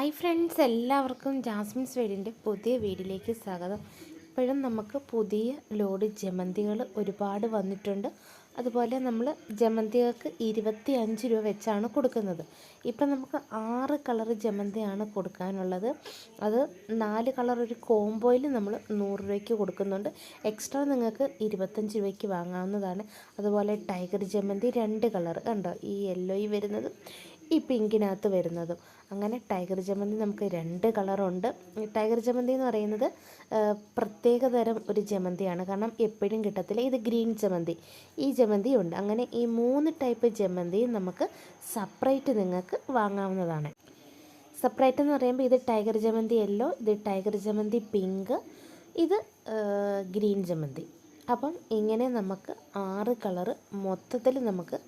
Hi friends, എല്ലാവർക്കും Jasmine's വീടിൻ്റെ പുതിയ വീഡിയോയിലേക്ക് സ്വാഗതം. ഇപ്പോഴും നമുക്ക് പുതിയ ലോഡ് ജമന്തികൾ ഒരുപാട് വന്നിട്ടുണ്ട്. അതുപോലെ നമ്മൾ ജമന്തികൾക്ക് 25 രൂപ വെച്ചാണ് കൊടുക്കുന്നത്. ഇപ്പം നമുക്ക് 6 കളർ ജമന്തിയാണ് കൊടുക്കാനുള്ളത്. അത് 4 കളർ ഒരു കോംബോയിൽ നമ്മൾ 100 രൂപയ്ക്ക് കൊടുക്കുന്നുണ്ട്. എക്സ്ട്രാ നിങ്ങൾക്ക് 25 രൂപയ്ക്ക് വാങ്ങാവുന്നതാണ്. അതുപോലെ ടൈഗർ ജമന്തി 2 കളർ കണ്ടോ, ഈ യെല്ലോയിൽ വരുന്നതും ഈ പിങ്കിനകത്ത് വരുന്നതും. അങ്ങനെ ടൈഗർ ജമന്തി നമുക്ക് 2 കളറുണ്ട്. ടൈഗർ ജമന്തി എന്ന് പറയുന്നത് പ്രത്യേകതരം ഒരു ജമന്തിയാണ്, കാരണം എപ്പോഴും കിട്ടത്തില്ല. ഇത് ഗ്രീൻ ജമന്തി, ഈ ജമന്തി ഉണ്ട്. അങ്ങനെ ഈ 3 ടൈപ്പ് ജമന്തിയും നമുക്ക് സെപ്പറേറ്റ് നിങ്ങൾക്ക് വാങ്ങാവുന്നതാണ്. സെപ്പറേറ്റ് എന്ന് പറയുമ്പോൾ ഇത് ടൈഗർ ജമന്തി യെല്ലോ, ഇത് ടൈഗർ ജമന്തി പിങ്ക്, ഇത് ഗ്രീൻ ജമന്തി. അപ്പം ഇങ്ങനെ നമുക്ക് 6 കളറ് മൊത്തത്തിൽ നമുക്ക്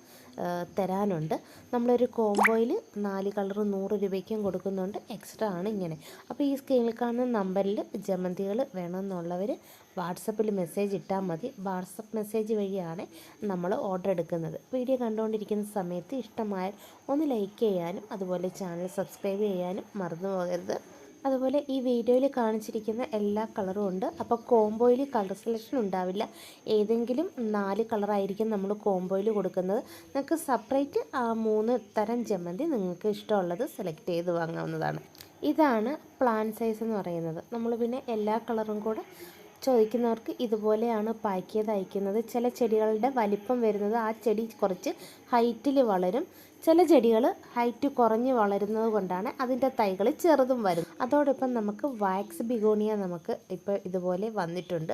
തരാനുണ്ട്. നമ്മളൊരു കോംബോയിൽ 4 കളർ 100 രൂപയ്ക്കും കൊടുക്കുന്നുണ്ട്. എക്സ്ട്രാ ആണ് ഇങ്ങനെ. അപ്പോൾ ഈ സ്ക്രീനിൽ കാണുന്ന നമ്പറിൽ ജമന്തികൾ വേണമെന്നുള്ളവർ വാട്സപ്പിൽ മെസ്സേജ് ഇട്ടാൽ മതി. വാട്സപ്പ് മെസ്സേജ് വഴിയാണ് നമ്മൾ ഓർഡർ എടുക്കുന്നത്. വീഡിയോ കണ്ടുകൊണ്ടിരിക്കുന്ന സമയത്ത് ഇഷ്ടമായാൽ ഒന്ന് ലൈക്ക് ചെയ്യാനും അതുപോലെ ചാനൽ സബ്സ്ക്രൈബ് ചെയ്യാനും മറന്നു പോകരുത്. അതുപോലെ ഈ വീഡിയോയിൽ കാണിച്ചിരിക്കുന്ന എല്ലാ കളറും ഉണ്ട്. അപ്പോൾ കോംബോയിൽ കളർ സെലക്ഷൻ ഉണ്ടാവില്ല. ഏതെങ്കിലും 4 കളറായിരിക്കും നമ്മൾ കോംബോയിൽ കൊടുക്കുന്നത്. നിങ്ങൾക്ക് സെപ്പറേറ്റ് ആ 3 തരം ജമന്തി നിങ്ങൾക്ക് ഇഷ്ടമുള്ളത് സെലക്ട് ചെയ്ത് വാങ്ങാവുന്നതാണ്. ഇതാണ് പ്ലാൻ സൈസ് എന്ന് പറയുന്നത്. നമ്മൾ പിന്നെ എല്ലാ കളറും കൂടെ ചോദിക്കുന്നവർക്ക് ഇതുപോലെയാണ് പാക്ക് ചെയ്ത് അയക്കുന്നത്. ചില ചെടികളുടെ വലിപ്പം വരുന്നത് ആ ചെടി കുറച്ച് ഹൈറ്റിൽ വളരും. ചില ചെടികൾ ഹൈറ്റ് കുറഞ്ഞ് വളരുന്നത് കൊണ്ടാണ് അതിൻ്റെ തൈകൾ ചെറുതും വരും. അതോടൊപ്പം നമുക്ക് വാക്സ് ബിഗോണിയ നമുക്ക് ഇപ്പോൾ ഇതുപോലെ വന്നിട്ടുണ്ട്.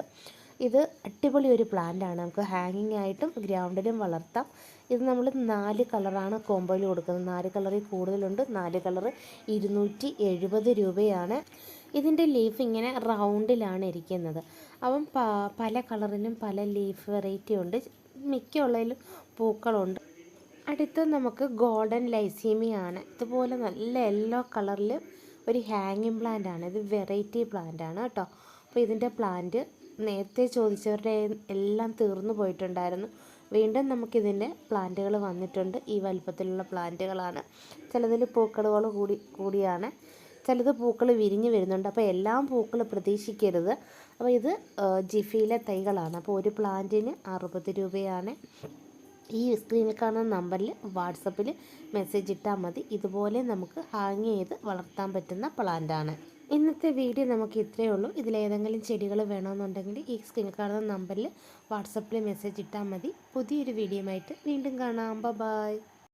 ഇത് അടിപൊളി ഒരു പ്ലാന്റാണ്. നമുക്ക് ഹാങ്ങിങ് ആയിട്ടും ഗ്രൗണ്ടിലും വളർത്താം. ഇത് നമ്മൾ 4 കളറാണ് കോംബോയിൽ കൊടുക്കുന്നത്. 4 കളറിൽ കൂടുതലുണ്ട്. 4 കളറ് 270 രൂപയാണ്. ഇതിൻ്റെ ലീഫ് ഇങ്ങനെ റൗണ്ടിലാണ് ഇരിക്കുന്നത്. അപ്പം പല കളറിനും പല ലീഫ് വെറൈറ്റി ഉണ്ട്. മിക്കുള്ളതിലും പൂക്കളുണ്ട്. അടുത്ത് നമുക്ക് ഗോൾഡൻ ലൈസീമിയാണ്. ഇതുപോലെ നല്ല യെല്ലോ കളറിൽ ഒരു ഹാങ്ങിങ് പ്ലാന്റ് ആണ്. ഇത് വെറൈറ്റി പ്ലാന്റ് ആണ് കേട്ടോ. അപ്പോൾ ഇതിൻ്റെ പ്ലാന്റ് നേരത്തെ ചോദിച്ചവരുടെ എല്ലാം തീർന്നു പോയിട്ടുണ്ടായിരുന്നു. വീണ്ടും നമുക്കിതിൻ്റെ പ്ലാന്റുകൾ വന്നിട്ടുണ്ട്. ഈ വലുപ്പത്തിലുള്ള പ്ലാന്റുകളാണ്. ചിലതിൽ പൂക്കളുകൾ കൂടിയാണ്, ചിലത് പൂക്കൾ വിരിഞ്ഞ് വരുന്നുണ്ട്. അപ്പോൾ എല്ലാം പൂക്കൾ പ്രതീക്ഷിക്കരുത്. അപ്പോൾ ഇത് ജിഫിയിലെ തൈകളാണ്. അപ്പോൾ ഒരു പ്ലാന്റിന് 60 രൂപയാണ്. ഈ സ്ക്രീനിൽ കാണുന്ന നമ്പറിൽ വാട്സപ്പിൽ മെസ്സേജ് ഇട്ടാൽ മതി. ഇതുപോലെ നമുക്ക് ഹാങ് ചെയ്ത് വളർത്താൻ പറ്റുന്ന പ്ലാന്റാണ്. ഇന്നത്തെ വീഡിയോ നമുക്ക് ഇത്രയേ ഉള്ളൂ. ഇതിലേതെങ്കിലും ചെടികൾ വേണമെന്നുണ്ടെങ്കിൽ ഈ സ്ക്രീനിൽ കാണുന്ന നമ്പറിൽ വാട്സപ്പിൽ മെസ്സേജ് ഇട്ടാൽ മതി. പുതിയൊരു വീഡിയോ ആയിട്ട് വീണ്ടും കാണാം. ബൈ.